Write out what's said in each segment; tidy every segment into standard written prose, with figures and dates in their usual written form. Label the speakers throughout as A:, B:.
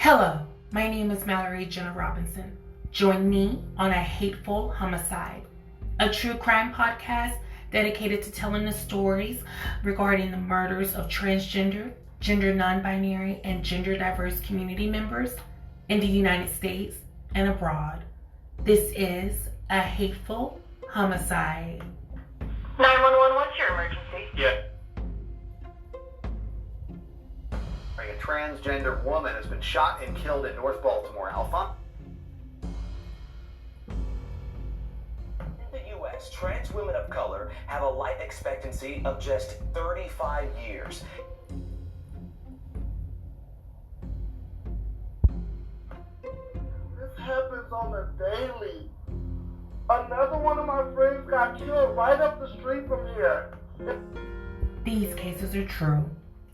A: Hello, my name is Mallory Jenna Robinson. Join me on A Hateful Homicide, a true crime podcast dedicated to telling the stories regarding the murders of transgender, gender non-binary, and gender diverse community members in the United States and abroad. This is A Hateful Homicide.
B: 911, what's your emergency?
C: Yeah. A transgender woman has been shot and killed in North Baltimore. Alpha?
D: In the U.S., trans women of color have a life expectancy of just 35 years.
E: This happens on a daily. Another one of my friends got killed right up the street from here.
A: These cases are true.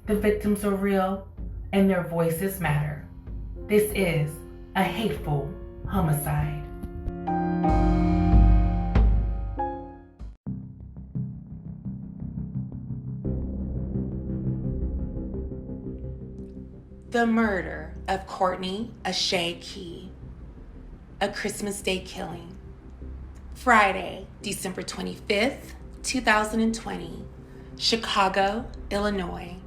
A: The victims are real, and their voices matter. This is A Hateful Homicide. The murder of Courtney Key, a Christmas Day killing. Friday, December 25th, 2020, Chicago, Illinois.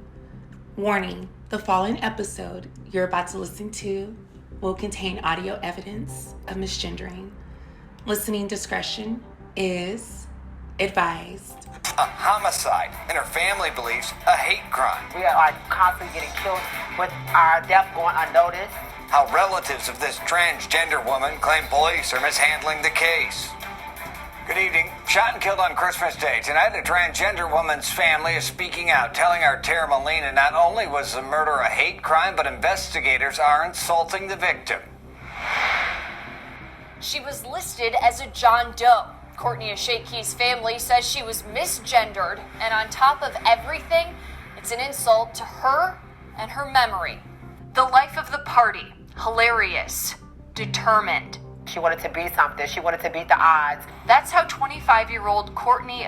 A: Warning, the following episode you're about to listen to will contain audio evidence of misgendering. Listening discretion is advised.
F: A homicide, and her family believes a hate crime.
G: We are constantly getting killed with our death going unnoticed.
F: How relatives of this transgender woman claim police are mishandling the case. Good evening. Shot and killed on Christmas Day. Tonight, a transgender woman's family is speaking out, telling our Tara Molina not only was the murder a hate crime, but investigators are insulting the victim.
H: She was listed as a John Doe. Courtney Key's family says she was misgendered, and on top of everything, it's an insult to her and her memory. The life of the party, hilarious, determined.
G: She wanted to be something. She wanted to beat the odds.
H: That's how 25-year-old Courtney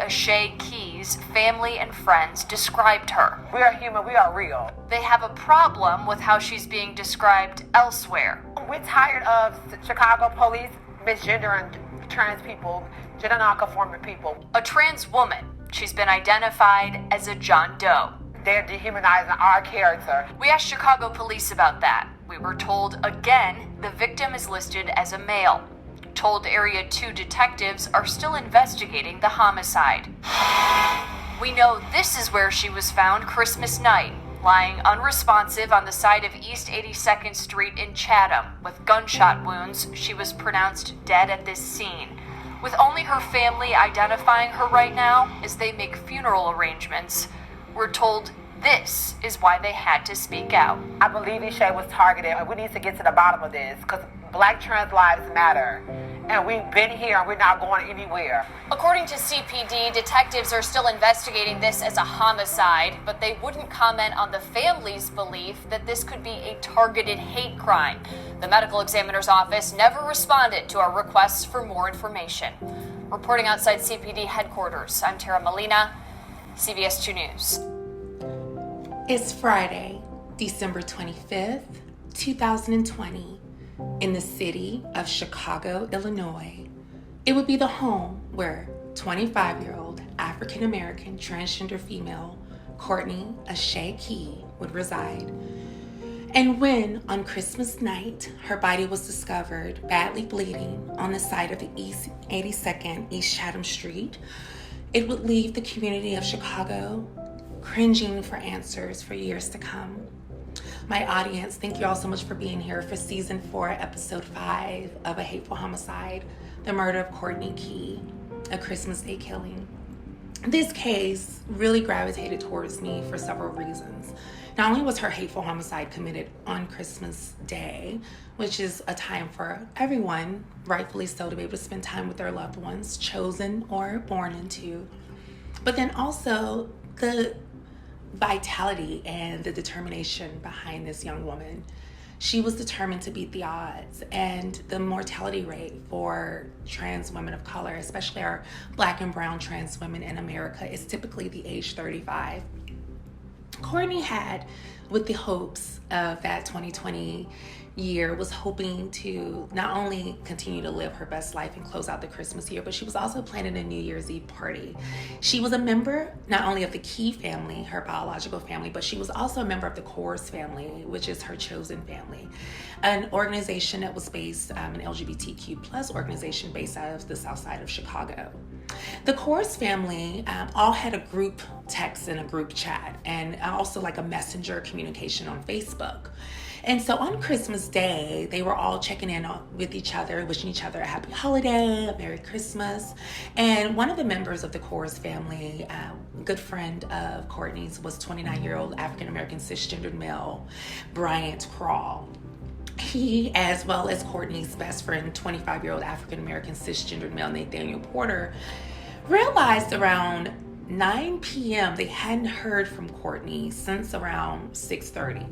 H: Key's family and friends described her.
G: We are human. We are real.
H: They have a problem with how she's being described elsewhere.
G: We're tired of Chicago police misgendering trans people, gender non-conforming people.
H: A trans woman. She's been identified as a John Doe.
G: They're dehumanizing our character.
H: We asked Chicago police about that. We were told again the victim is listed as a male. Told Area 2 detectives are still investigating the homicide. We know this is where she was found Christmas night, lying unresponsive on the side of East 82nd Street in Chatham. With gunshot wounds, she was pronounced dead at this scene. With only her family identifying her right now as they make funeral arrangements, we're told this is why they had to speak out.
G: I believe Ishay was targeted. We need to get to the bottom of this because Black trans lives matter. And we've been here and we're not going anywhere.
H: According to CPD, detectives are still investigating this as a homicide, but they wouldn't comment on the family's belief that this could be a targeted hate crime. The medical examiner's office never responded to our requests for more information. Reporting outside CPD headquarters, I'm Tara Molina, CBS 2 News.
A: It's Friday, December 25th, 2020, in the city of Chicago, Illinois. It would be the home where 25-year-old African-American transgender female Courtney Key would reside. And when, on Christmas night, her body was discovered badly bleeding on the side of the East 82nd East Chatham Street, it would leave the community of Chicago cringing for answers for years to come. My audience, thank you all so much for being here for Season 4, Episode 5 of A Hateful Homicide, the murder of Courtney Key, a Christmas Day killing. This case really gravitated towards me for several reasons. Not only was her hateful homicide committed on Christmas Day, which is a time for everyone, rightfully so, to be able to spend time with their loved ones, chosen or born into, but then also the vitality and the determination behind this young woman. She was determined to beat the odds, and the mortality rate for trans women of color, especially our Black and brown trans women in America, is typically the age 35. Courtney had, with the hopes of that 2020 year, was hoping to not only continue to live her best life and close out the Christmas year, but she was also planning a New Year's Eve party. She was a member not only of the Key family, her biological family, but she was also a member of the Coors family, which is her chosen family, an organization that was based, an LGBTQ plus organization based out of the south side of Chicago. The Coors family all had a group text and a group chat, and also like a messenger communication on Facebook. And so on Christmas Day, they were all checking in with each other, wishing each other a happy holiday, a Merry Christmas. And one of the members of the Coors family, a good friend of Courtney's, was 29-year-old African-American cisgendered male, Bryant Crawl. He, as well as Courtney's best friend, 25-year-old African-American cisgendered male, Nathaniel Porter, realized around 9 p.m. they hadn't heard from Courtney since around 6:30.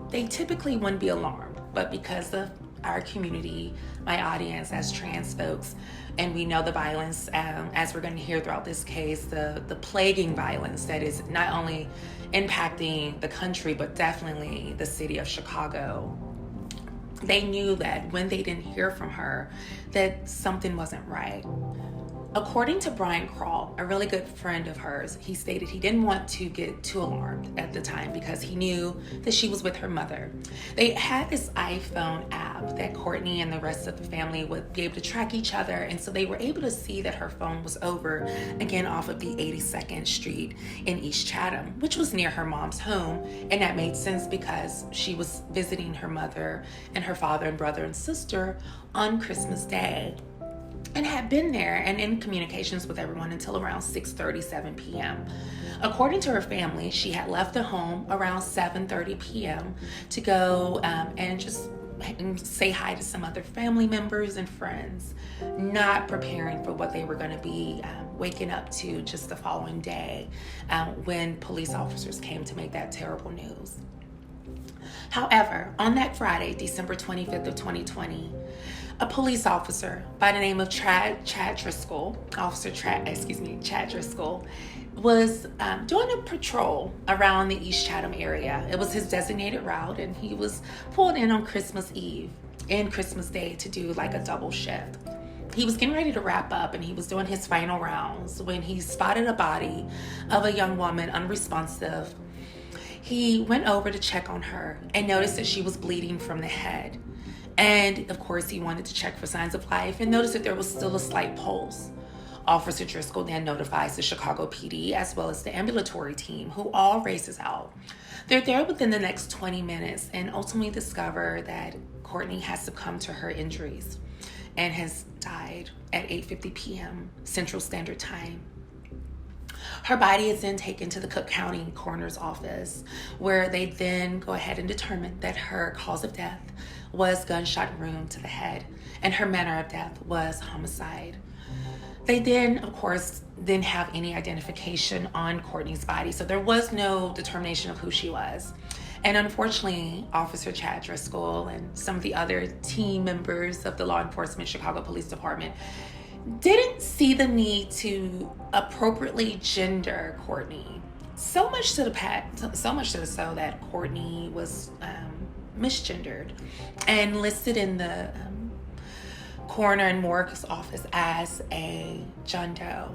A: They typically wouldn't be alarmed, but because of our community, my audience as trans folks, and we know the violence, as we're going to hear throughout this case, the plaguing violence that is not only impacting the country, but definitely the city of Chicago. They knew that when they didn't hear from her, that something wasn't right. According to Brian Crawl, a really good friend of hers, he stated he didn't want to get too alarmed at the time because he knew that she was with her mother. They had this iPhone app that Courtney and the rest of the family would be able to track each other, and so they were able to see that her phone was over, again, off of the 82nd Street in East Chatham, which was near her mom's home, and that made sense because she was visiting her mother and her father and brother and sister on Christmas Day, and had been there and in communications with everyone until around 6:37 p.m. According to her family, she had left the home around 7:30 p.m. to go and just say hi to some other family members and friends, not preparing for what they were going to be waking up to just the following day when police officers came to make that terrible news. However, on that Friday, December 25th of 2020, a police officer by the name of Chad Driscoll, Chad Driscoll, was doing a patrol around the East Chatham area. It was his designated route, and he was pulled in on Christmas Eve and Christmas Day to do like a double shift. He was getting ready to wrap up, and he was doing his final rounds when he spotted a body of a young woman, unresponsive. He went over to check on her and noticed that she was bleeding from the head. And of course, he wanted to check for signs of life and noticed that there was still a slight pulse. Officer Driscoll then notifies the Chicago PD as well as the ambulatory team, who all races out. They're there within the next 20 minutes and ultimately discover that Courtney has succumbed to her injuries and has died at 8:50 p.m. Central Standard Time. Her body is then taken to the Cook County Coroner's Office, where they then go ahead and determine that her cause of death was gunshot wound to the head, and her manner of death was homicide. They then, of course, didn't have any identification on Courtney's body, so there was no determination of who she was. And unfortunately, Officer Chad Driscoll and some of the other team members of the law enforcement Chicago Police Department didn't see the need to appropriately gender Courtney. So much to the so that Courtney was misgendered and listed in the coroner and morgue's office as a John Doe.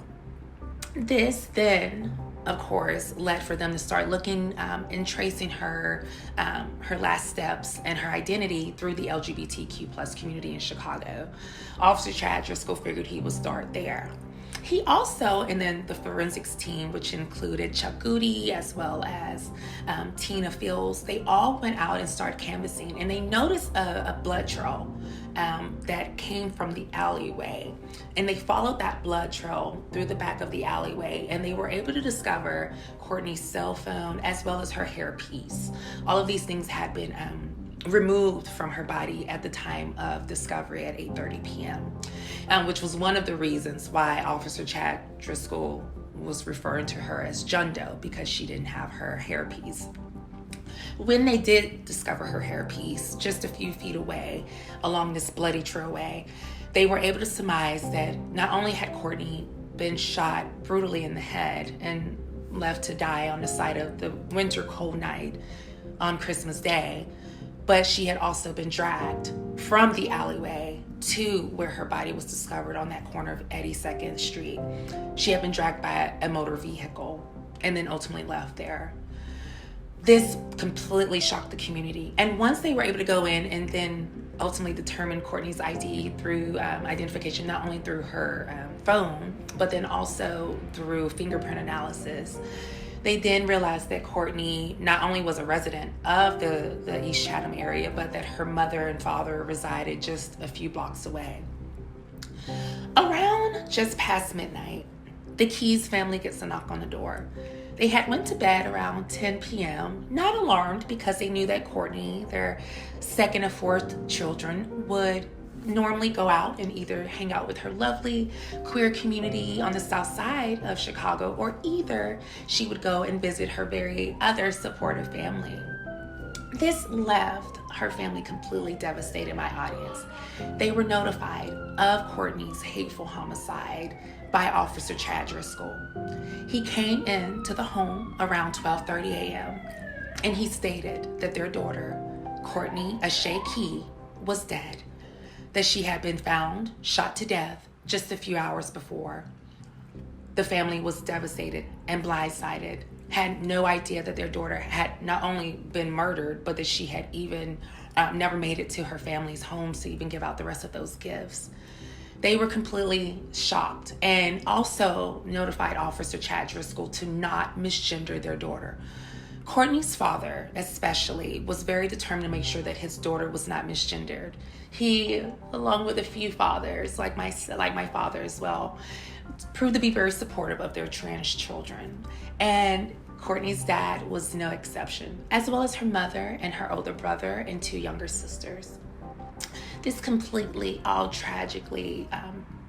A: This then, of course, led for them to start looking and tracing her last steps and her identity through the LGBTQ plus community in Chicago. Officer Chad Driscoll figured he would start there. He also, and then the forensics team, which included Chuck Goody as well as Tina Fields, they all went out and started canvassing, and they noticed a blood trail that came from the alleyway. And they followed that blood trail through the back of the alleyway, and they were able to discover Courtney's cell phone as well as her hairpiece. All of these things had been removed from her body at the time of discovery at 8:30 p.m., which was one of the reasons why Officer Chad Driscoll was referring to her as John Doe, because she didn't have her hairpiece. When they did discover her hairpiece just a few feet away along this bloody trailway, they were able to surmise that not only had Courtney been shot brutally in the head and left to die on the side of the winter cold night on Christmas Day. But she had also been dragged from the alleyway to where her body was discovered on that corner of 82nd Street. She had been dragged by a motor vehicle and then ultimately left there. This completely shocked the community. And once they were able to go in and then ultimately determine Courtney's ID through identification, not only through her phone, but then also through fingerprint analysis, they then realized that Courtney not only was a resident of the East Chatham area, but that her mother and father resided just a few blocks away. Around just past midnight, the Keys family gets a knock on the door. They had went to bed around 10 p.m., not alarmed because they knew that Courtney, their second or fourth children, would normally go out and either hang out with her lovely queer community on the south side of Chicago, or either she would go and visit her very other supportive family. This left her family completely devastated, my audience. They were notified of Courtney's hateful homicide by Officer Chad Driscoll. He came into the home around 12:30 a.m. and he stated that their daughter, Courtney Key, was dead, that she had been found shot to death just a few hours before. The family was devastated and blindsided, had no idea that their daughter had not only been murdered, but that she had even never made it to her family's homes to even give out the rest of those gifts. They were completely shocked and also notified Officer Chad Driscoll to not misgender their daughter. Courtney's father, especially, was very determined to make sure that his daughter was not misgendered. He, along with a few fathers, like my father as well, proved to be very supportive of their trans children. And Courtney's dad was no exception, as well as her mother and her older brother and two younger sisters. This completely, all tragically,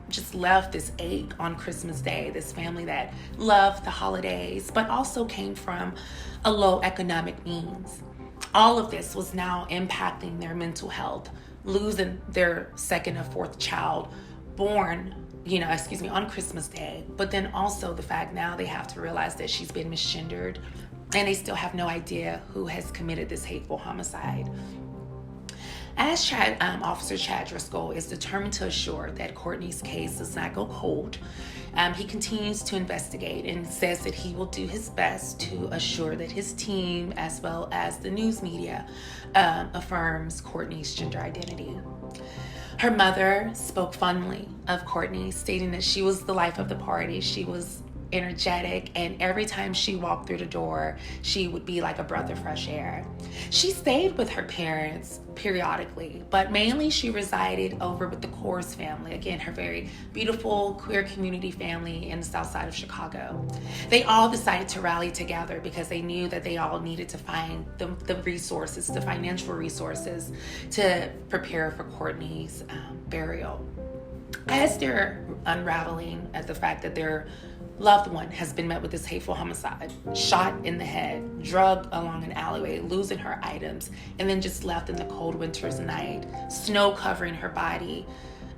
A: just left this ache on Christmas Day, this family that loved the holidays, but also came from a low economic means. All of this was now impacting their mental health, losing their second or fourth child born, on Christmas Day, but then also the fact now they have to realize that she's been misgendered and they still have no idea who has committed this hateful homicide. As Officer Chad Driscoll is determined to assure that Courtney's case does not go cold, he continues to investigate and says that he will do his best to assure that his team, as well as the news media, affirms Courtney's gender identity. Her mother spoke fondly of Courtney, stating that she was the life of the party. She was energetic, and every time she walked through the door, she would be like a breath of fresh air. She stayed with her parents periodically, but mainly she resided over with the Coors family, again, her very beautiful queer community family in the south side of Chicago. They all decided to rally together because they knew that they all needed to find the resources, the financial resources, to prepare for Courtney's burial. As they're unraveling at the fact that their loved one has been met with this hateful homicide, shot in the head, drugged along an alleyway, losing her items, and then just left in the cold winter's night, snow covering her body.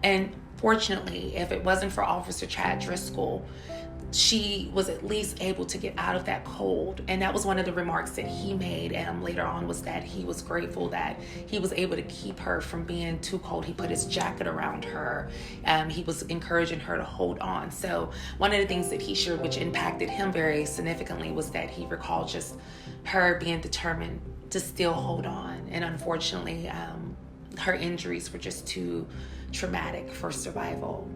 A: And fortunately, if it wasn't for Officer Chad Driscoll, she was at least able to get out of that cold. And that was one of the remarks that he made later on, was that he was grateful that he was able to keep her from being too cold. He put his jacket around her. He was encouraging her to hold on. So one of the things that he shared, which impacted him very significantly, was that he recalled just her being determined to still hold on. And unfortunately, her injuries were just too traumatic for survival.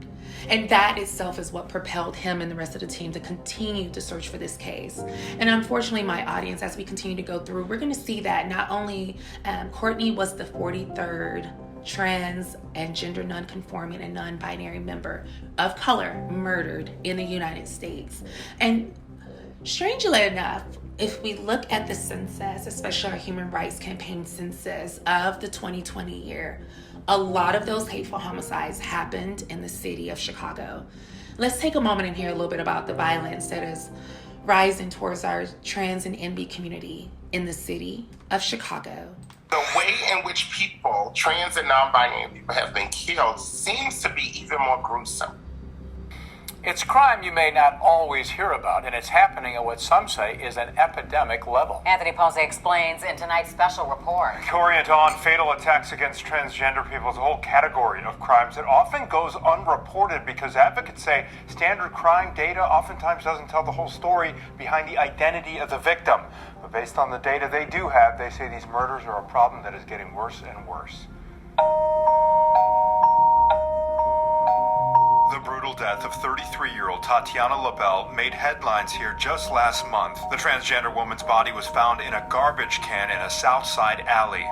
A: And that itself is what propelled him and the rest of the team to continue to search for this case. And unfortunately, my audience, as we continue to go through, we're going to see that not only Courtney was the 43rd trans and gender non-conforming and non-binary member of color murdered in the United States. And strangely enough, if we look at the census, especially our Human Rights Campaign census of the 2020 year, a lot of those hateful homicides happened in the city of Chicago. Let's take a moment and hear a little bit about the violence that is rising towards our trans and NB community in the city of Chicago.
I: The way in which people, trans and non-binary people, have been killed seems to be even more gruesome.
J: It's crime you may not always hear about, and it's happening at what some say is an epidemic level.
G: Anthony Ponce explains in tonight's special report.
K: Orient on fatal attacks against transgender people is a whole category of crimes that often goes unreported because advocates say standard crime data oftentimes doesn't tell the whole story behind the identity of the victim. But based on the data they do have, they say these murders are a problem that is getting worse and worse. The brutal death of 33-year-old Tatiana LaBelle made headlines here just last month. The transgender woman's body was found in a garbage can in a South Side alley.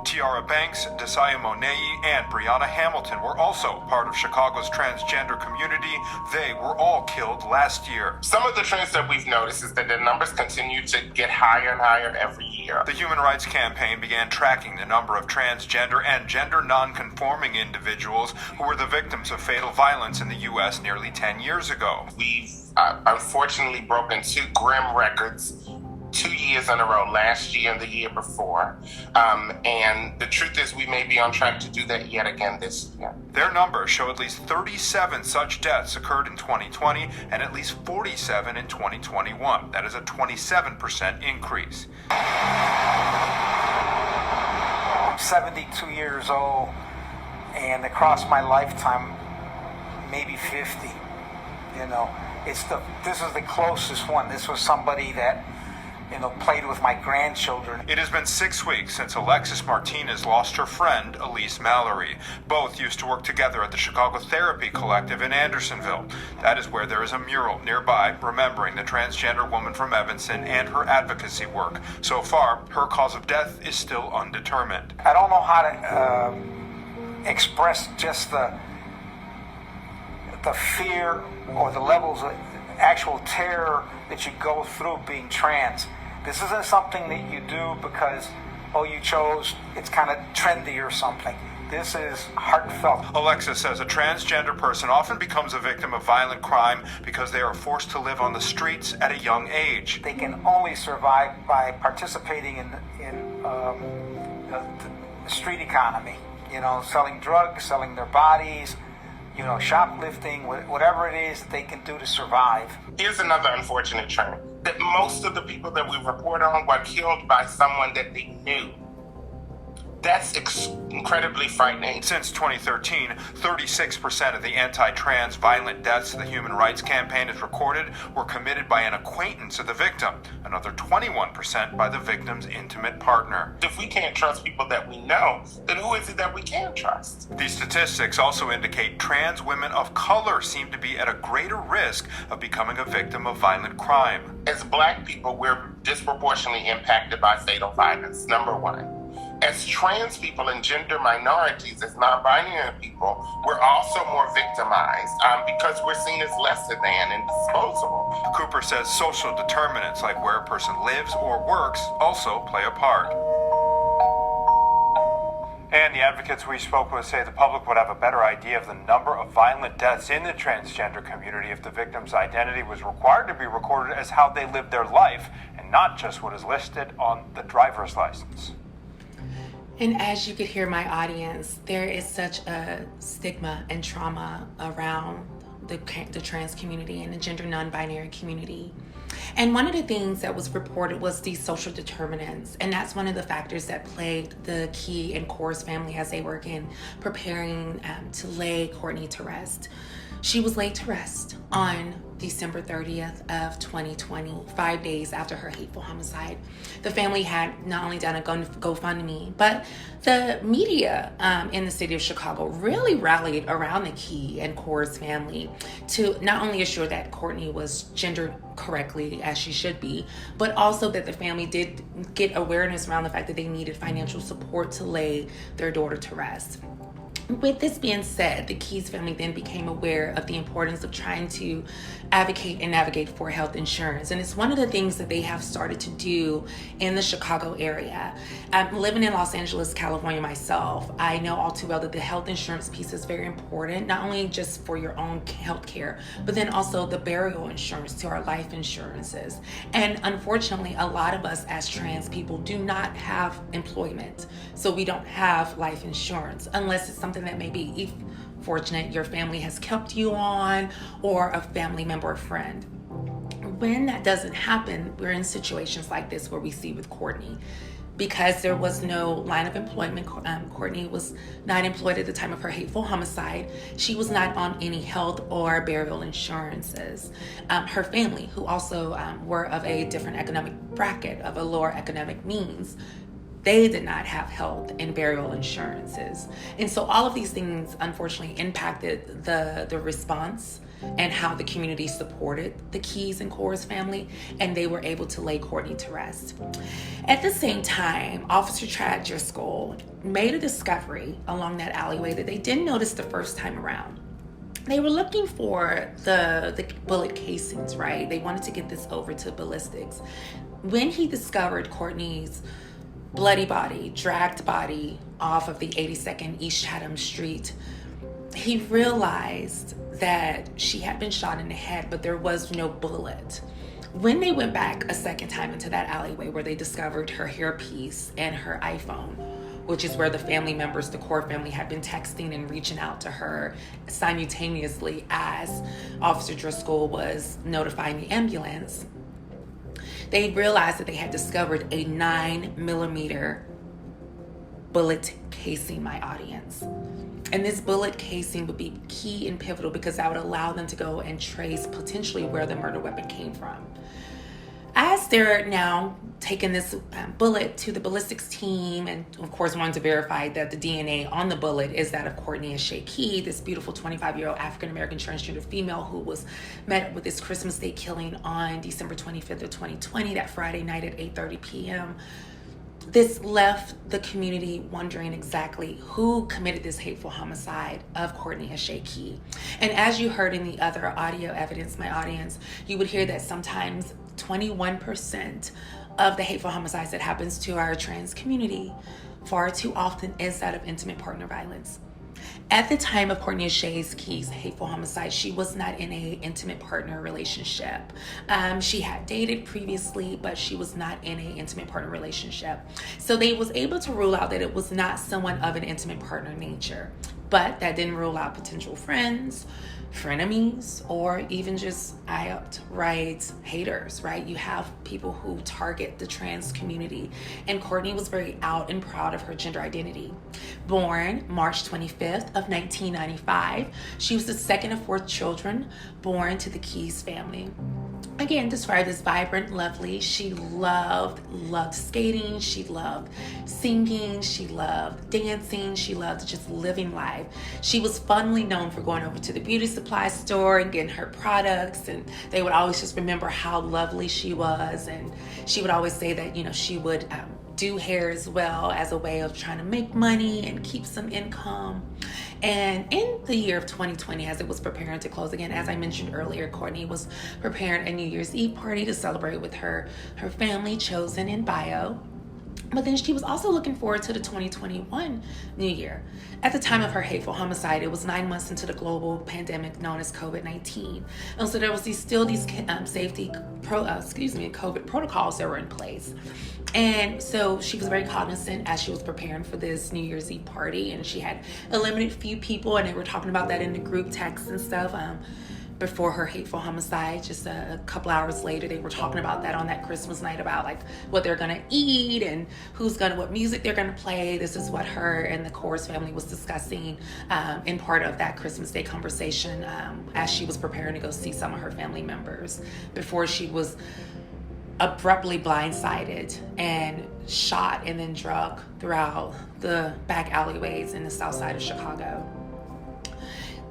K: Tiara Banks, Desaya Monei, and Brianna Hamilton were also part of Chicago's transgender community. They were all killed last year.
I: Some of the trends that we've noticed is that the numbers continue to get higher and higher every year.
K: The Human Rights Campaign began tracking the number of transgender and gender non-conforming individuals who were the victims of fatal violence in the U.S. nearly 10 years ago.
I: We've unfortunately broken 2 grim records 2 years in a row, last year and the year before. And the truth is we may be on track to do that yet again this year.
K: Their numbers show at least 37 such deaths occurred in 2020 and at least 47 in 2021. That is a 27% increase.
J: I'm 72 years old, and across my lifetime, maybe 50. You know, this is the closest one. This was somebody that, played with my grandchildren.
K: It has been 6 weeks since Alexis Martinez lost her friend, Elise Mallory. Both used to work together at the Chicago Therapy Collective in Andersonville. That is where there is a mural nearby remembering the transgender woman from Evanston and her advocacy work. So far, her cause of death is still undetermined.
J: I don't know how to express just the fear or the levels of actual terror that you go through being trans. This isn't something that you do because, you chose, it's kind of trendy or something. This is heartfelt.
K: Alexa says a transgender person often becomes a victim of violent crime because they are forced to live on the streets at a young age.
J: They can only survive by participating in the street economy, selling drugs, selling their bodies, shoplifting, whatever it is that they can do to survive.
I: Here's another unfortunate trend, that most of the people that we report on were killed by someone that they knew. That's incredibly frightening.
K: Since 2013, 36% of the anti-trans violent deaths the Human Rights Campaign has recorded were committed by an acquaintance of the victim. Another 21% by the victim's intimate partner.
I: If we can't trust people that we know, then who is it that we can trust?
K: These statistics also indicate trans women of color seem to be at a greater risk of becoming a victim of violent crime.
I: As Black people, we're disproportionately impacted by fatal violence, number one. As trans people and gender minorities, as non-binary people, we're also more victimized because we're seen as lesser than and disposable.
K: Cooper says social determinants like where a person lives or works also play a part. And the advocates we spoke with say the public would have a better idea of the number of violent deaths in the transgender community if the victim's identity was required to be recorded as how they lived their life and not just what is listed on the driver's license.
A: And as you could hear my audience, there is such a stigma and trauma around the trans community and the gender non-binary community. And one of the things that was reported was these social determinants. And that's one of the factors that plagued the Key and Core's family as they were preparing to lay Courtney to rest. She was laid to rest on December 30th of 2020, 5 days after her hateful homicide. The family had not only done a GoFundMe, but the media in the city of Chicago really rallied around the Key and Core's family to not only assure that Courtney was gendered correctly as she should be, but also that the family did get awareness around the fact that they needed financial support to lay their daughter to rest. With this being said, the Keys family then became aware of the importance of trying to advocate and navigate for health insurance. And it's one of the things that they have started to do in the Chicago area. Living in Los Angeles, California myself, I know all too well that the health insurance piece is very important, not only just for your own health care, but then also the burial insurance to our life insurances. And unfortunately, a lot of us as trans people do not have employment. So we don't have life insurance unless it's something that may be fortunate your family has kept you on, or a family member or friend. When that doesn't happen, we're in situations like this where we see with Courtney. Because there was no line of employment, Courtney was not employed at the time of her hateful homicide. She was not on any health or burial insurances. Her family, who also were of a different economic bracket, of a lower economic means, they did not have health and burial insurances. And so all of these things unfortunately impacted the response and how the community supported the Keys and Cora's family, and they were able to lay Courtney to rest. At the same time, Officer Chad Driscoll made a discovery along that alleyway that they didn't notice the first time around. They were looking for the bullet casings, right? They wanted to get this over to ballistics. When he discovered Courtney's bloody body, dragged body off of the 82nd East Chatham Street, he realized that she had been shot in the head, but there was no bullet. When they went back a second time into that alleyway where they discovered her hairpiece and her iPhone, which is where the family members, the Core family, had been texting and reaching out to her simultaneously as Officer Driscoll was notifying the ambulance, they realized that they had discovered a 9mm bullet casing, my audience. And this bullet casing would be key and pivotal because that would allow them to go and trace potentially where the murder weapon came from. As they're now taking this bullet to the ballistics team, and of course wanting to verify that the DNA on the bullet is that of Courtney Key, this beautiful 25-year-old African-American transgender female who was met with this Christmas Day killing on December 25th of 2020, that Friday night at 8:30 p.m. This left the community wondering exactly who committed this hateful homicide of Courtney Key. And as you heard in the other audio evidence, my audience, you would hear that sometimes 21% of the hateful homicides that happens to our trans community far too often is that of intimate partner violence. At the time of Courtney Key's hateful homicide, she was not in an intimate partner relationship. She had dated previously, but she was not in an intimate partner relationship. So they was able to rule out that it was not someone of an intimate partner nature. But that didn't rule out potential friends, frenemies, or even just outright haters, right? You have people who target the trans community. And Courtney was very out and proud of her gender identity. Born March 25th of 1995, she was the second of 4 children born to the Keys family. Again, described as vibrant, lovely. She loved skating. She loved singing. She loved dancing. She loved just living life. She was fondly known for going over to the beauty supply store and getting her products, and they would always just remember how lovely she was. And she would always say that, you know, she would do hair as well as a way of trying to make money and keep some income. And in the year of 2020, as it was preparing to close again, as I mentioned earlier, Courtney was preparing a New Year's Eve party to celebrate with her family chosen in bio. But then she was also looking forward to the 2021 New Year. At the time of her hateful homicide, it was 9 months into the global pandemic known as COVID-19. And so there was these COVID protocols that were in place. And so she was very cognizant as she was preparing for this New Year's Eve party, and she had a limited few people, and they were talking about that in the group text and stuff. Before her hateful homicide, just a couple hours later, they were talking about that on that Christmas night, about like what they're gonna eat and what music they're gonna play. This is what her and the Coors family was discussing in part of that Christmas Day conversation as she was preparing to go see some of her family members before she was abruptly blindsided and shot and then drugged throughout the back alleyways in the south side of Chicago.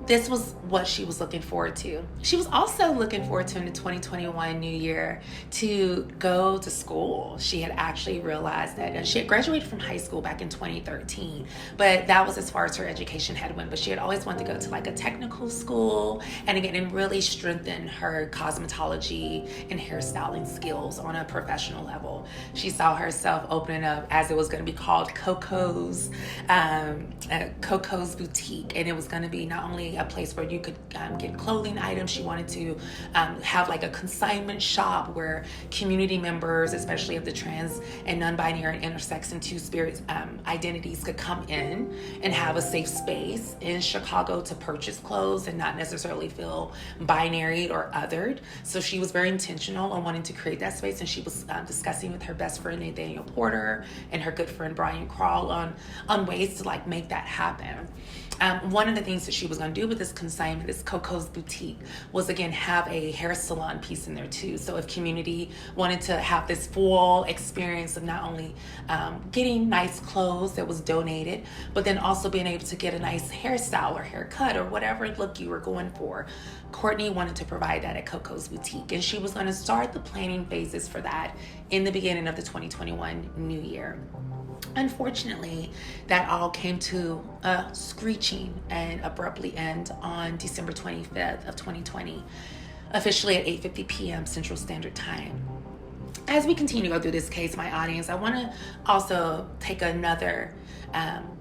A: This was what she was looking forward to. She was also looking forward to in the 2021 New Year to go to school. She had actually realized that, and she had graduated from high school back in 2013, but that was as far as her education had went. But she had always wanted to go to like a technical school and again, and really strengthen her cosmetology and hairstyling skills on a professional level. She saw herself opening up, as it was going to be called, Coco's Boutique, and it was going to be not only only a place where you could get clothing items. She wanted to have like a consignment shop where community members, especially of the trans and non-binary and intersex and two-spirit identities, could come in and have a safe space in Chicago to purchase clothes and not necessarily feel binary or othered. So she was very intentional on wanting to create that space, and she was discussing with her best friend Nathaniel Porter and her good friend Brian Krall on ways to like make that happen. One of the things that she was going to do with this consignment, this Coco's Boutique, was again have a hair salon piece in there too. So if community wanted to have this full experience of not only getting nice clothes that was donated, but then also being able to get a nice hairstyle or haircut or whatever look you were going for, Courtney wanted to provide that at Coco's Boutique. And she was going to start the planning phases for that in the beginning of the 2021 new year. Unfortunately, that all came to a screeching and abruptly end on December 25th of 2020, officially at 8:50 p.m. Central Standard Time. As we continue to go through this case, my audience, I want to also take another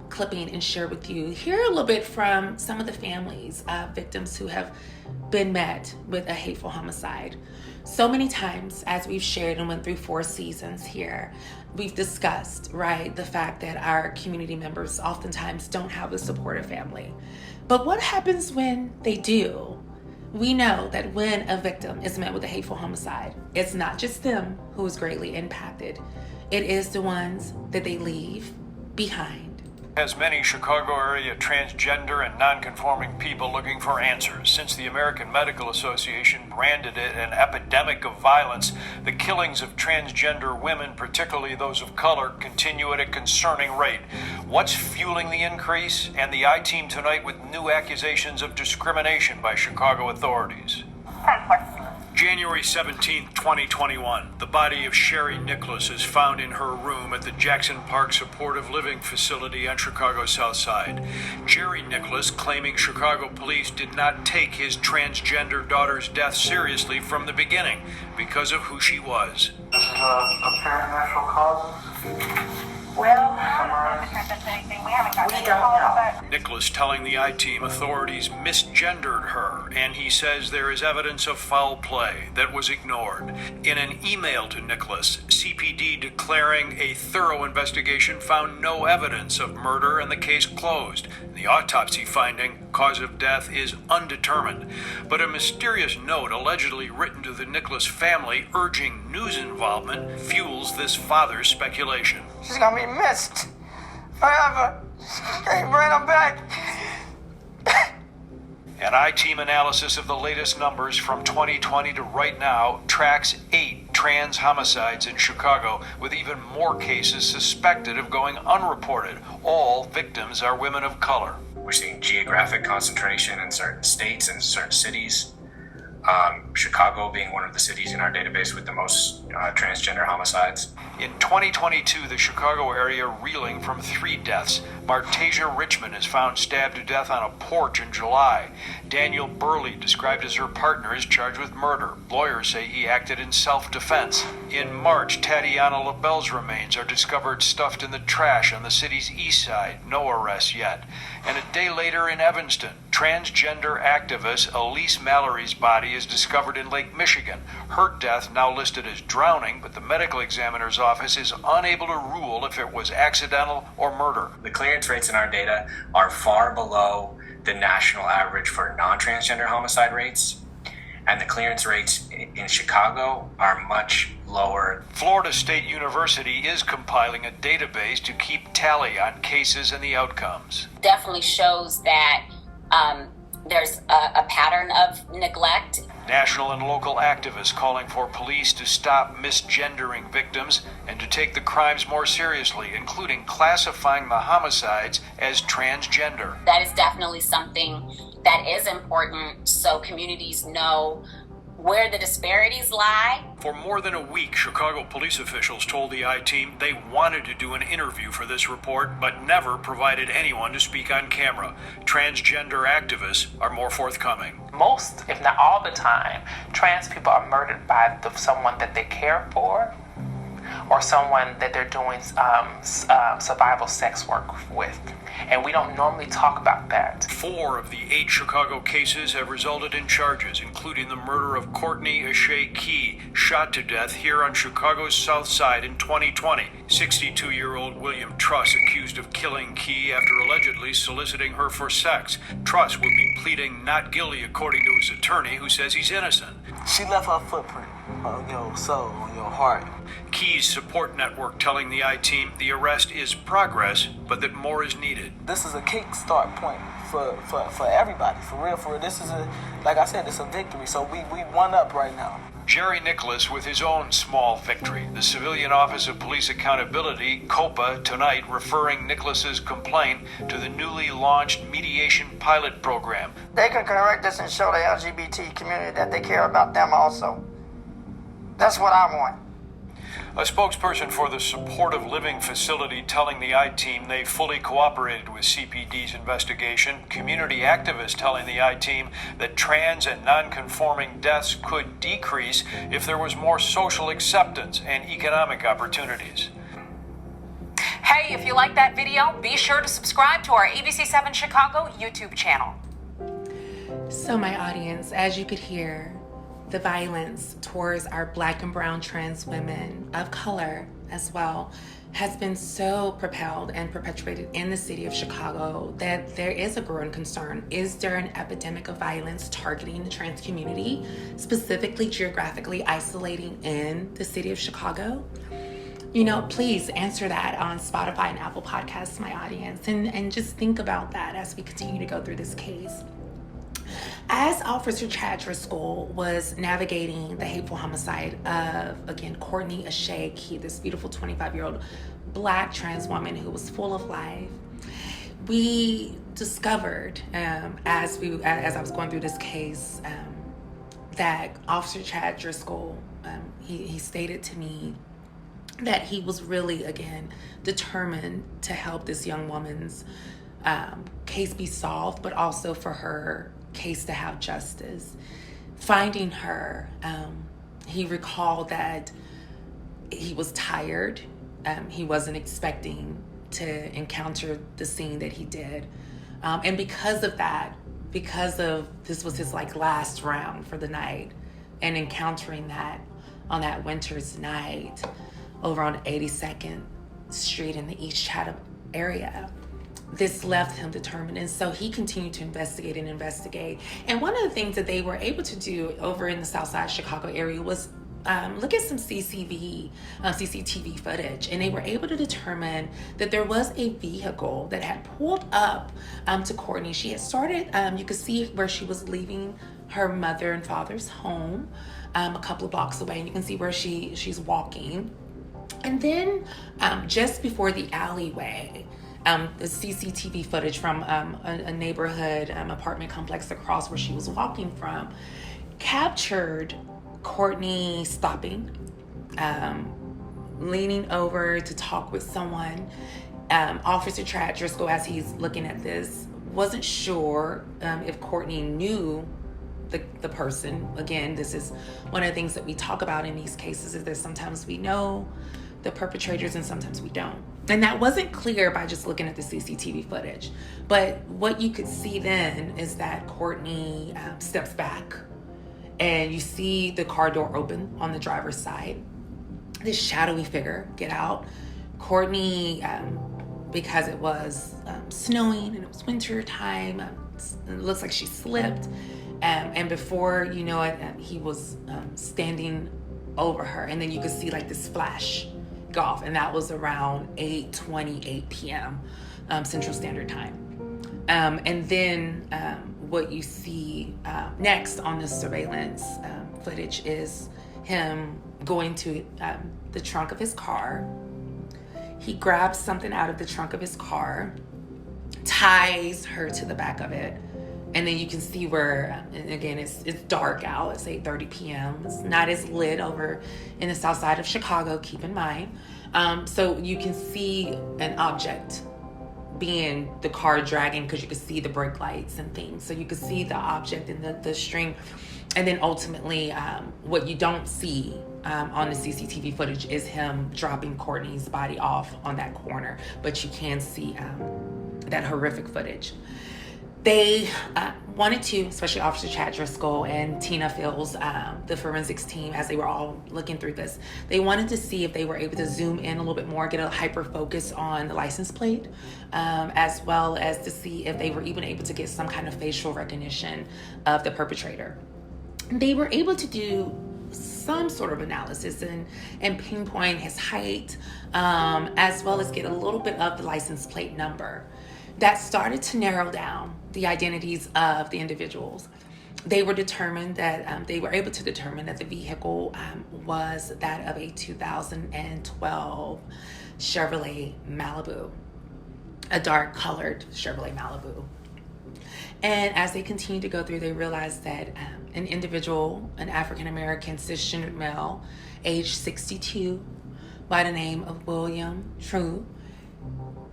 A: clipping and share with you, hear a little bit from some of the families of victims who have been met with a hateful homicide. So many times, as we've shared and went through 4 seasons here, we've discussed, right, the fact that our community members oftentimes don't have a supportive family. But what happens when they do? We know that when a victim is met with a hateful homicide, it's not just them who is greatly impacted. It is the ones that they leave behind.
L: Has many Chicago area transgender and non-conforming people looking for answers. Since the American Medical Association branded it an epidemic of violence, the killings of transgender women, particularly those of color, continue at a concerning rate. What's fueling the increase? And the I-Team tonight with new accusations of discrimination by Chicago authorities. January 17, 2021, the body of Sherry Nicholas is found in her room at the Jackson Park Supportive Living Facility on Chicago's South Side. Jerry Nicholas claiming Chicago police did not take his transgender daughter's death seriously from the beginning because of who she was.
J: This is apparent natural causes?
B: Well, we don't know.
L: Nicholas telling the I-Team authorities misgendered her, and he says there is evidence of foul play that was ignored. In an email to Nicholas, CPD declaring a thorough investigation found no evidence of murder and the case closed. The autopsy finding, cause of death, is undetermined. But a mysterious note allegedly written to the Nicholas family urging news involvement fuels this father's speculation.
J: She's gonna be missed forever. Can't bring her back.
L: An I-Team analysis of the latest numbers from 2020 to right now tracks 8 trans homicides in Chicago, with even more cases suspected of going unreported. All victims are women of color.
M: We're seeing geographic concentration in certain states and certain cities. Chicago being one of the cities in our database with the most transgender homicides.
L: In 2022, the Chicago area reeling from 3 deaths. Martasia Richmond is found stabbed to death on a porch in July. Daniel Burley, described as her partner, is charged with murder. Lawyers say he acted in self-defense. In March, Tatiana LaBelle's remains are discovered stuffed in the trash on the city's east side. No arrests yet. And a day later in Evanston, transgender activist Elise Mallory's body is discovered in Lake Michigan. Her death now listed as drowning, but the medical examiner's office is unable to rule if it was accidental or murder.
M: The clearance rates in our data are far below the national average for non-transgender homicide rates, and the clearance rates in Chicago are much lower.
L: Florida State University is compiling a database to keep tally on cases and the outcomes.
N: Definitely shows that there's a pattern of neglect.
L: National and local activists calling for police to stop misgendering victims and to take the crimes more seriously, including classifying the homicides as transgender.
N: That is definitely something that is important so communities know where the disparities lie.
L: For more than a week, Chicago police officials told the I-Team they wanted to do an interview for this report, but never provided anyone to speak on camera. Transgender activists are more forthcoming.
O: Most, if not all the time, trans people are murdered by someone that they care for or someone that they're doing survival sex work with. And we don't normally talk about that.
L: 4 of the 8 Chicago cases have resulted in charges, including the murder of Courtney Key, shot to death here on Chicago's South Side in 2020. 62-year-old William Truss accused of killing Key after allegedly soliciting her for sex. Truss will be pleading not guilty, according to his attorney, who says he's innocent.
P: She left her footprint on your soul, on your heart.
L: Key's support network telling the I-Team the arrest is progress, but that more is needed.
P: This is a kickstart point for everybody, for real. This is like I said, it's a victory. So we one up right now.
L: Jerry Nicholas with his own small victory. The Civilian Office of Police Accountability, COPA, tonight referring Nicholas's complaint to the newly launched mediation pilot program.
Q: They can correct this and show the LGBT community that they care about them also. That's what I want.
L: A spokesperson for the supportive living facility telling the I-Team they fully cooperated with CPD's investigation. Community activists telling the I-Team that trans and non-conforming deaths could decrease if there was more social acceptance and economic opportunities.
H: Hey, if you like that video, be sure to subscribe to our ABC7 Chicago YouTube channel.
A: So my audience, as you could hear, the violence towards our Black and brown trans women of color as well has been so propelled and perpetuated in the city of Chicago that there is a growing concern. Is there an epidemic of violence targeting the trans community, specifically geographically isolating in the city of Chicago? You know, please answer that on Spotify and Apple Podcasts, my audience, and just think about that as we continue to go through this case. As Officer Chad Driscoll was navigating the hateful homicide of, again, Courtney Key, this beautiful 25-year-old Black trans woman who was full of life, we discovered, as I was going through this case, that Officer Chad Driscoll, he stated to me that he was really, again, determined to help this young woman's case be solved, but also for her case to have justice. Finding her, he recalled that he was tired. He wasn't expecting to encounter the scene that he did. And because of that, because of this was his last round for the night, and encountering that on that winter's night over on 82nd Street in the East Chatham area, this left him determined. And so he continued to investigate. And one of the things that they were able to do over in the Southside Chicago area was look at some CCTV footage. And they were able to determine that there was a vehicle that had pulled up to Courtney. She had started, you could see where she was leaving her mother and father's home a couple of blocks away. And you can see where she's walking. And then just before the alleyway, the CCTV footage from a neighborhood apartment complex across where she was walking from captured Courtney stopping, leaning over to talk with someone. Officer Chad Driscoll, as he's looking at this, wasn't sure if Courtney knew the person. Again, this is one of the things that we talk about in these cases, is that sometimes we know the perpetrators and sometimes we don't. And that wasn't clear by just looking at the CCTV footage. But what you could see then is that Courtney steps back, and you see the car door open on the driver's side. This shadowy figure get out. Courtney, because it was snowing and it was winter time, it looks like she slipped. And before you know it, he was standing over her. And then you could see this flash go off, and that was around 8:28 p.m. Central Standard Time. And then what you see next on this surveillance footage is him going to the trunk of his car. He grabs something out of the trunk of his car, ties her to the back of it, and then you can see where, and again, it's dark out. It's 8:30 p.m. It's not as lit over in the south side of Chicago, keep in mind. So you can see an object being the car dragging, because you can see the brake lights and things. So you can see the object and the string. And then ultimately, what you don't see on the CCTV footage is him dropping Courtney's body off on that corner. But you can see that horrific footage. They wanted to, especially Officer Chad Driscoll and Tina Fields, the forensics team, as they were all looking through this, they wanted to see if they were able to zoom in a little bit more, get a hyper focus on the license plate, as well as to see if they were even able to get some kind of facial recognition of the perpetrator. They were able to do some sort of analysis and pinpoint his height, as well as get a little bit of the license plate number. That started to narrow down the identities of the individuals. They were determined that they were able to determine that the vehicle was that of a 2012 Chevrolet Malibu, a dark colored Chevrolet Malibu. And as they continued to go through, they realized that an individual, an African-American cisgendered male, age 62, by the name of William True,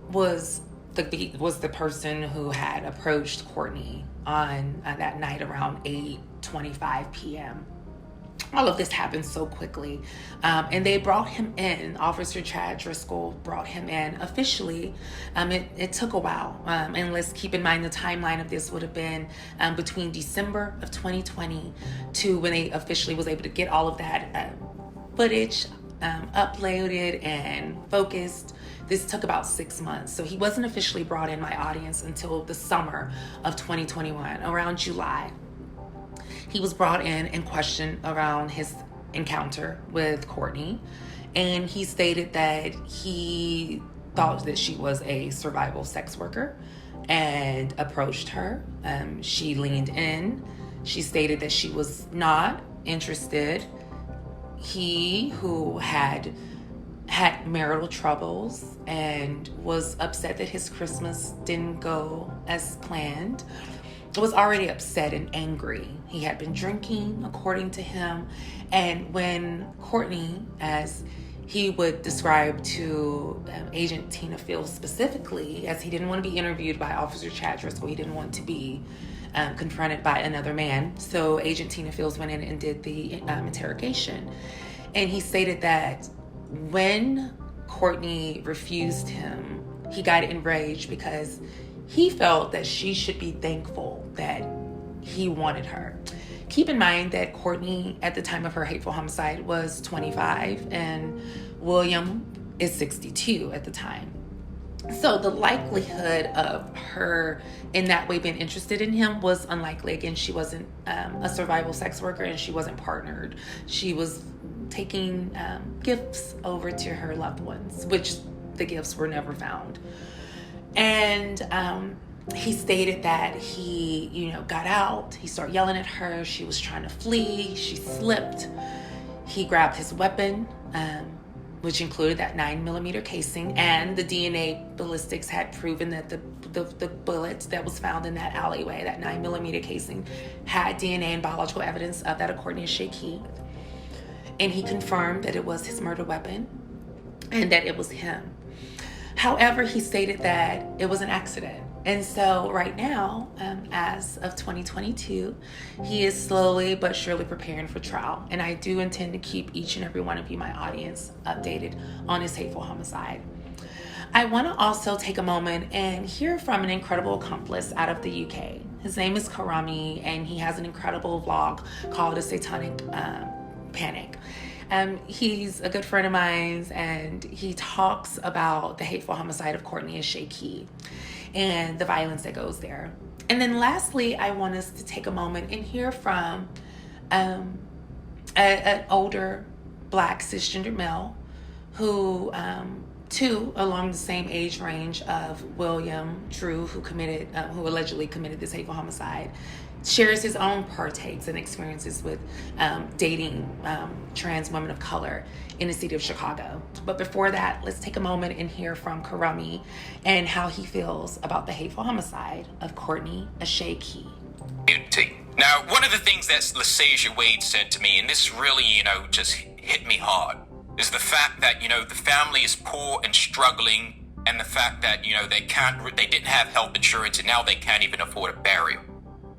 A: was the person who had approached Courtney on that night around 8:25 p.m. All of this happened so quickly. And they brought him in. Officer Chad Driscoll brought him in officially. It took a while. And let's keep in mind the timeline of this would have been between December of 2020 to when they officially was able to get all of that footage uploaded and focused. This took about 6 months. So he wasn't officially brought in my audience until the summer of 2021, around July. He was brought in and questioned around his encounter with Courtney. And he stated that he thought that she was a survival sex worker and approached her. She leaned in. She stated that she was not interested. He, who had marital troubles and was upset that his Christmas didn't go as planned, was already upset and angry. He had been drinking, according to him. And when Courtney, as he would describe to Agent Tina Fields specifically, as he didn't want to be interviewed by Officer Chad Driscoll, he didn't want to be confronted by another man. So Agent Tina Fields went in and did the interrogation. And he stated that when Courtney refused him, he got enraged because he felt that she should be thankful that he wanted her. Keep in mind that Courtney, at the time of her hateful homicide, was 25 and William is 62 at the time. So the likelihood of her in that way being interested in him was unlikely. Again, she wasn't a survival sex worker and she wasn't partnered. She was taking gifts over to her loved ones, which the gifts were never found. And he stated that he, got out. He started yelling at her. She was trying to flee. She slipped. He grabbed his weapon, which included that 9mm casing, and the DNA ballistics had proven that the bullet that was found in that alleyway, that 9mm casing, had DNA and biological evidence of that of Courtney Key. And he confirmed that it was his murder weapon and that it was him. However, he stated that it was an accident. And so right now, as of 2022, he is slowly but surely preparing for trial. And I do intend to keep each and every one of you, my audience, updated on his hateful homicide. I want to also take a moment and hear from an incredible accomplice out of the UK. His name is Karami, and he has an incredible vlog called A Satanic Panic. He's a good friend of mine, and he talks about the hateful homicide of Courtney Key and the violence that goes there. And then lastly, I want us to take a moment and hear from an older Black cisgender male who, too, along the same age range of William True, who allegedly committed this hateful homicide, shares his own partakes and experiences with dating trans women of color in the city of Chicago. But before that, let's take a moment and hear from Karami and how he feels about the hateful homicide of Courtney Key.
R: Now, one of the things that LaSasia Wade said to me, and this really, just hit me hard, is the fact that, the family is poor and struggling, and the fact that, they didn't have health insurance and now they can't even afford a burial.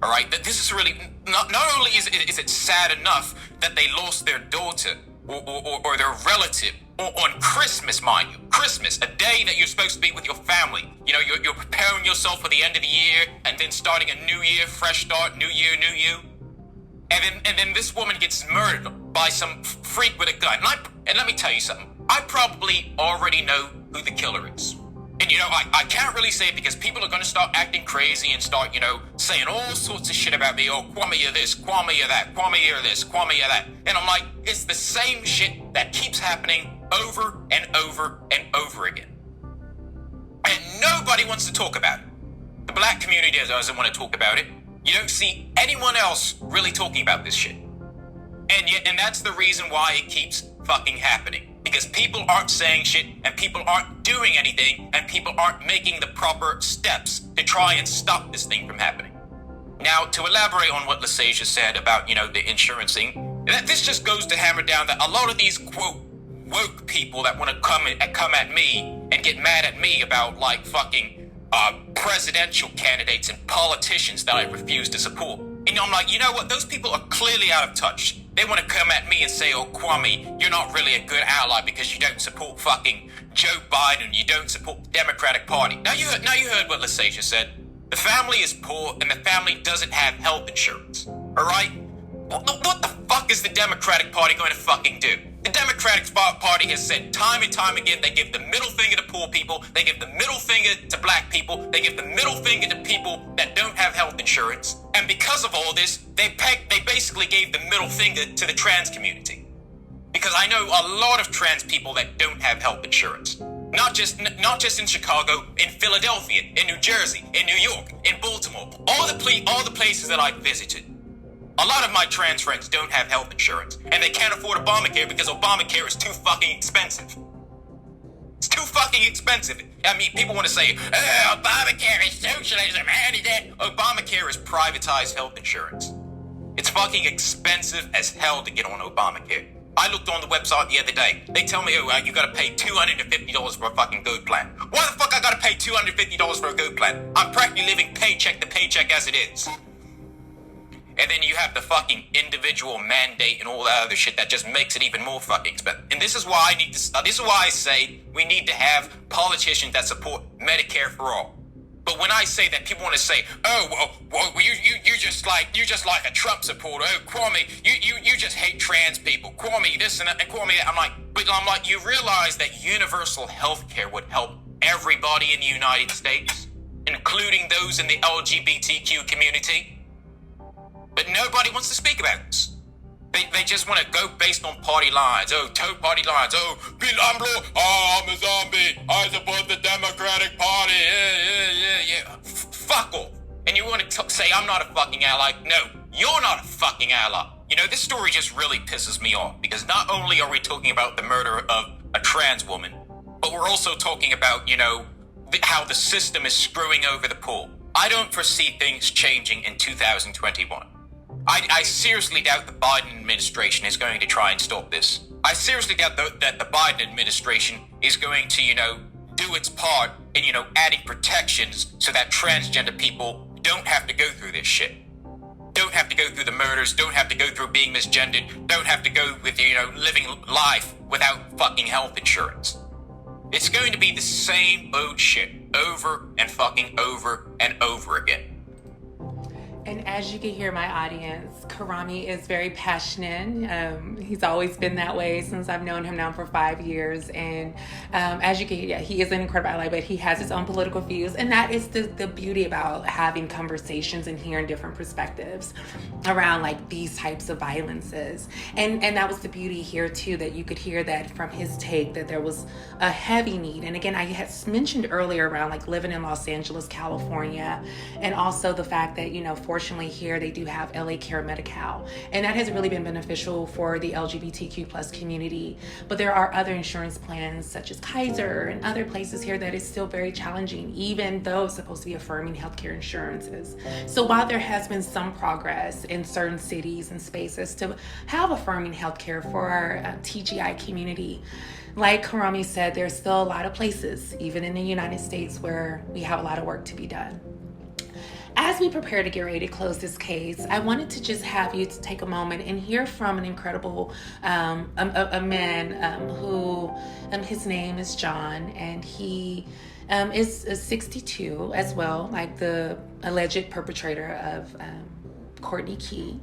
R: All right, that this is really, not only is it sad enough that they lost their daughter or their relative on Christmas, mind you. Christmas, a day that you're supposed to be with your family. You know, you're preparing yourself for the end of the year and then starting a new year, fresh start, new year, new you. And then this woman gets murdered by some freak with a gun. And let me tell you something. I probably already know who the killer is. And, you know, I can't really say it because people are going to start acting crazy and start, you know, saying all sorts of shit about me. Oh, Kwame, you're this, Kwame, you're that, Kwame, you're this, Kwame, you're that. And I'm like, it's the same shit that keeps happening over and over and over again. And nobody wants to talk about it. The black community doesn't want to talk about it. You don't see anyone else really talking about this shit. And that's the reason why it keeps fucking happening. Because people aren't saying shit, and people aren't doing anything, and people aren't making the proper steps to try and stop this thing from happening. Now, to elaborate on what LaSasia said about, you know, the insurancing, this just goes to hammer down that a lot of these, quote, woke people that want to come at me and get mad at me about, like, fucking presidential candidates and politicians that I refuse to support. And I'm like, you know what? Those people are clearly out of touch. They want to come at me and say, oh, Kwame, you're not really a good ally because you don't support fucking Joe Biden. You don't support the Democratic Party. Now you heard what LaSasia said. The family is poor and the family doesn't have health insurance. All right? What the fuck is the Democratic Party going to fucking do? The Democratic Party has said time and time again they give the middle finger to poor people, they give the middle finger to black people, they give the middle finger to people that don't have health insurance. And because of all this, they basically gave the middle finger to the trans community. Because I know a lot of trans people that don't have health insurance. Not just in Chicago, in Philadelphia, in New Jersey, in New York, in Baltimore, all the places that I've visited. A lot of my trans friends don't have health insurance, and they can't afford Obamacare because Obamacare is too fucking expensive. It's too fucking expensive. I mean, people want to say, oh, Obamacare is socialism, Obamacare is privatized health insurance. It's fucking expensive as hell to get on Obamacare. I looked on the website the other day. They tell me, oh, you gotta pay $250 for a fucking GO plan. Why the fuck I gotta pay $250 for a GO plan? I'm practically living paycheck to paycheck as it is. And then you have the fucking individual mandate and all that other shit that just makes it even more fucking expensive. And this is why this is why I say we need to have politicians that support Medicare for all. But when I say that, people want to say, oh, well, you're just like a Trump supporter. Oh, Kwame, you just hate trans people. Kwame, this and that, and Kwame that. I'm like, you realize that universal health care would help everybody in the United States, including those in the LGBTQ community. But nobody wants to speak about this. They just want to go based on party lines. Oh, toe party lines. Oh, I'm a zombie. I support the Democratic Party. Yeah. Fuck off. And you want to say I'm not a fucking ally? No, you're not a fucking ally. You know, this story just really pisses me off because not only are we talking about the murder of a trans woman, but we're also talking about, you know, how the system is screwing over the poor. I don't foresee things changing in 2021. I seriously doubt the Biden administration is going to try and stop this. I seriously doubt that the Biden administration is going to, you know, do its part in, you know, adding protections so that transgender people don't have to go through this shit. Don't have to go through the murders, don't have to go through being misgendered, don't have to go with, you know, living life without fucking health insurance. It's going to be the same old shit over and fucking over and over again.
A: And as you can hear my audience, Karami is very passionate. He's always been that way since I've known him now for 5 years. And as you can hear, he is an incredible ally, but he has his own political views. And that is the beauty about having conversations and hearing different perspectives around like these types of violences. And that was the beauty here too, that you could hear that from his take, that there was a heavy need. And again, I had mentioned earlier around like living in Los Angeles, California, and also the fact that, you know, fortunately here they do have LA Care Medi-Cal, and that has really been beneficial for the LGBTQ plus community. But there are other insurance plans such as Kaiser and other places here that is still very challenging, even though it's supposed to be affirming healthcare insurances. So while there has been some progress in certain cities and spaces to have affirming healthcare for our TGI community, like Karami said, there's still a lot of places, even in the United States, where we have a lot of work to be done. As we prepare to get ready to close this case, I wanted to just have you to take a moment and hear from an incredible a man who his name is John, and he is 62 as well, like the alleged perpetrator of Courtney Key.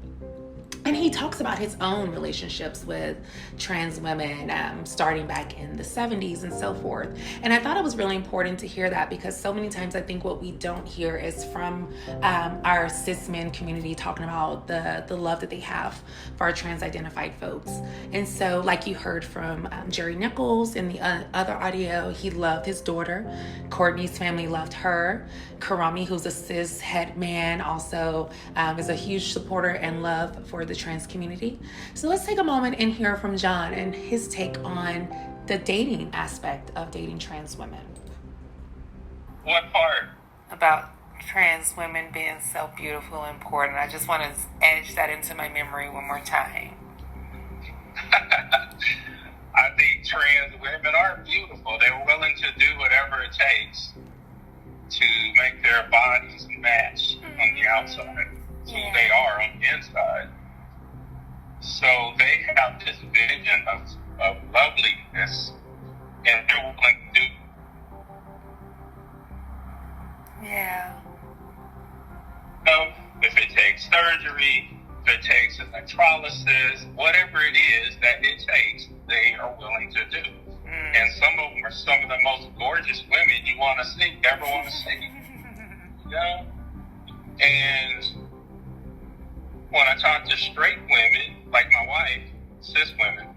A: And he talks about his own relationships with trans women, starting back in the 70s and so forth. And I thought it was really important to hear that, because so many times I think what we don't hear is from our cis men community talking about the love that they have for our trans-identified folks. And so, like you heard from Jerry Nichols in the other audio, he loved his daughter. Courtney's family loved her. Karami, who's a cis het man, also is a huge supporter and love for the trans community. So let's take a moment and hear from John and his take on the dating aspect of dating trans women.
S: What part?
G: About trans women being so beautiful and important. I just want to edge that into my memory one more time.
S: I think trans women are beautiful. They're willing to do whatever it takes to make their bodies match on the outside who they are on the inside. So they have this vision of loveliness, and they're willing to do.
G: Yeah.
S: If it takes surgery, if it takes electrolysis, whatever it is that it takes, they are willing to do. And some of them are some of the most gorgeous women you want to see, ever want to see. You know? And when I talk to straight women, like my wife, cis women,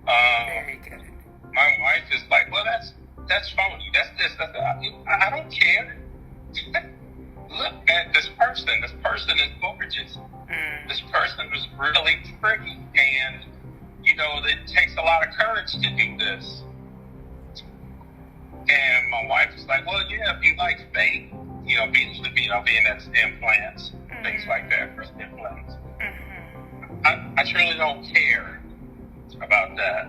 S: my wife is like, well, that's phony. That's this. That's that. I don't care. Look at this person. This person is gorgeous. This person is really pretty. And, you know, it takes a lot of courage to do this. And my wife is like, well, yeah, if you like fake, you know, being that's implants, things like that, for implants. I truly don't care about that.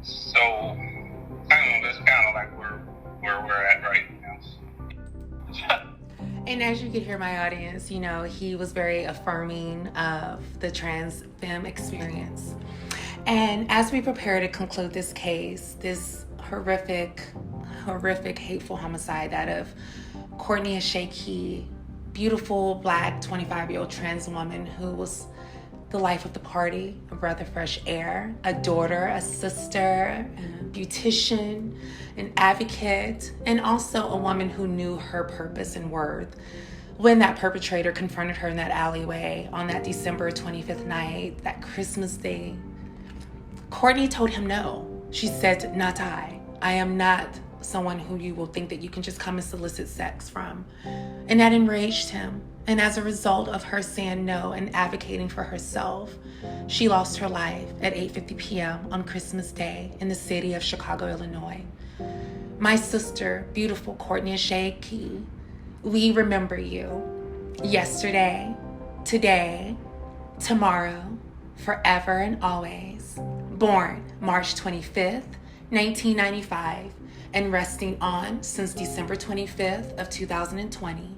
S: So, I don't know, that's kind of like where we're at right now.
A: And as you could hear, my audience, you know, he was very affirming of the trans femme experience. And as we prepare to conclude this case, this horrific, hateful homicide, that of Courtney Key, beautiful Black 25-year-old trans woman who was the life of the party, a breath of fresh air, a daughter, a sister, a beautician, an advocate, and also a woman who knew her purpose and worth. When that perpetrator confronted her in that alleyway on that December 25th night, that Christmas Day, Courtney told him no. She said, not I. I am not someone who you will think that you can just come and solicit sex from. And that enraged him. And as a result of her saying no and advocating for herself, she lost her life at 8:50 p.m. on Christmas Day in the city of Chicago, Illinois. My sister, beautiful Courtney Key, we remember you. Yesterday, today, tomorrow, forever and always. Born March 25th, 1995, and resting on since December 25th of 2020.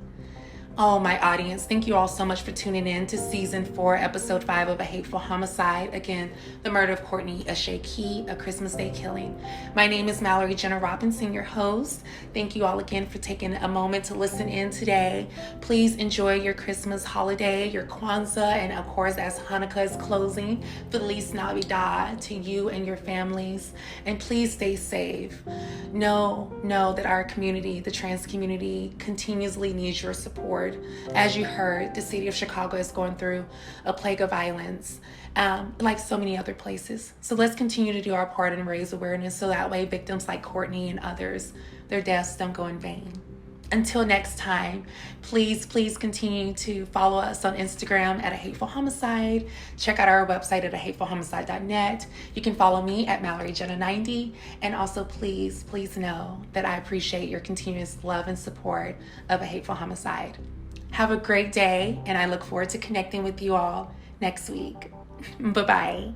A: Oh, my audience, thank you all so much for tuning in to Season 4, Episode 5 of A Hateful Homicide. Again, the murder of Courtney Key, a Christmas Day killing. My name is Mallory Jenna Robinson, your host. Thank you all again for taking a moment to listen in today. Please enjoy your Christmas holiday, your Kwanzaa, and of course, as Hanukkah is closing, Feliz Navidad to you and your families. And please stay safe. Know that our community, the trans community, continuously needs your support. As you heard, the city of Chicago is going through a plague of violence, like so many other places. So let's continue to do our part and raise awareness so that way victims like Courtney and others, their deaths don't go in vain. Until next time, please continue to follow us on Instagram at A Hateful Homicide. Check out our website at ahatefulhomicide.net. You can follow me at MalloryJenna90. And also please know that I appreciate your continuous love and support of A Hateful Homicide. Have a great day, and I look forward to connecting with you all next week. Bye-bye.